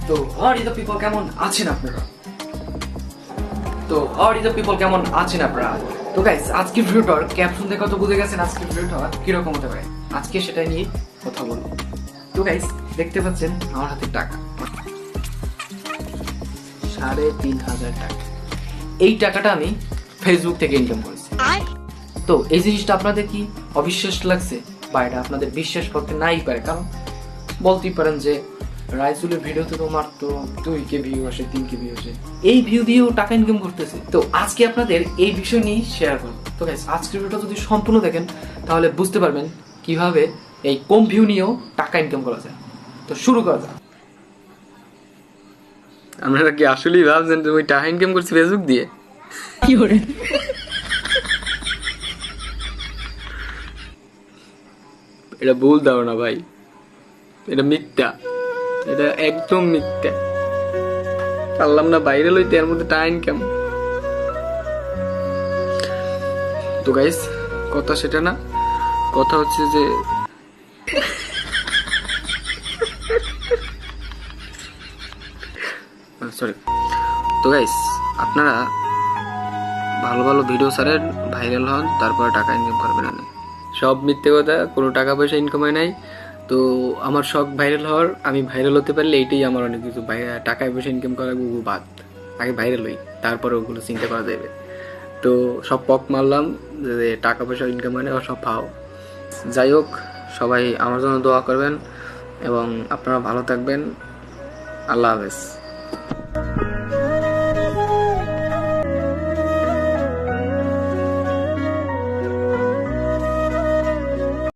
তো how the people কেমন আছেন আপনারা? তো গাইস আজকের ভিডিওটার ক্যাপশন দেখে কত বুঝে গেছেন আজকের ভিডিওটা কিরকম হতে পারে। আজকে সেটা নিয়ে কথা বলবো। তো গাইস দেখতে পাচ্ছেন আমার হাতে টাকা ৩,৫০০ টাকা। এই টাকাটা আমি ফেসবুক থেকে ইনকাম করেছি। তো এই জিনিসটা আপনাদের কি অবিশ্বাস লাগছে বা এটা আপনাদের বিশ্বাস করতে নাই পারে, কারণ বলতেই পারেন যে রাইসুলের ভিডিওতে তোমার তো 2K ভিউ আসে 3K ভিউ আসে, এই ভিউ দিয়েও টাকা ইনকাম করতেছে। তো আজকে আপনাদের এই বিষয় নিয়ে শেয়ার করবো। তো গাইস আজকের ভিডিওটা যদি সম্পূর্ণ দেখেন তাহলে বুঝতে পারবেন কিভাবে এই কম ভিউ নিয়েও টাকা ইনকাম করা যায়। তো শুরু করা যাক। আপনারা কি আসলেই ভাবছেন যে ওই টাকা ইনকাম করছি ফেসবুক দিয়ে? কি করে এটা ভুল ধারণা ভাই, এটা মিথ্যা, এটা একদম মিথ্যা। পারলাম না বাইরে লইতে, এর মধ্যে টাকা ইনকাম। তো গাইস কথা সেটা না, কথা হচ্ছে যে সরি। তো গাইস আপনারা ভালো ভালো ভিডিও ছাড়েন, ভাইরাল হন, তারপরে টাকা ইনকাম করবেন। না সব মিথ্যে কথা, কোনো টাকা পয়সা ইনকাম হয় নাই। তো আমার শখ ভাইরাল হওয়ার, আমি ভাইরাল হতে পারলে এইটাই আমার অনেক কিছু। টাকা পয়সা ইনকাম করা গুগল বাদ, আগে ভাইরাল হই, তারপরে ওগুলো চিন্তা করা যাবে। তো সব পক মারলাম যে টাকা পয়সা ইনকাম হয় না, সব পাও। যাই হোক, সবাই আমার জন্য দোয়া করবেন এবং আপনারা ভালো থাকবেন। আল্লাহ হাফেজ।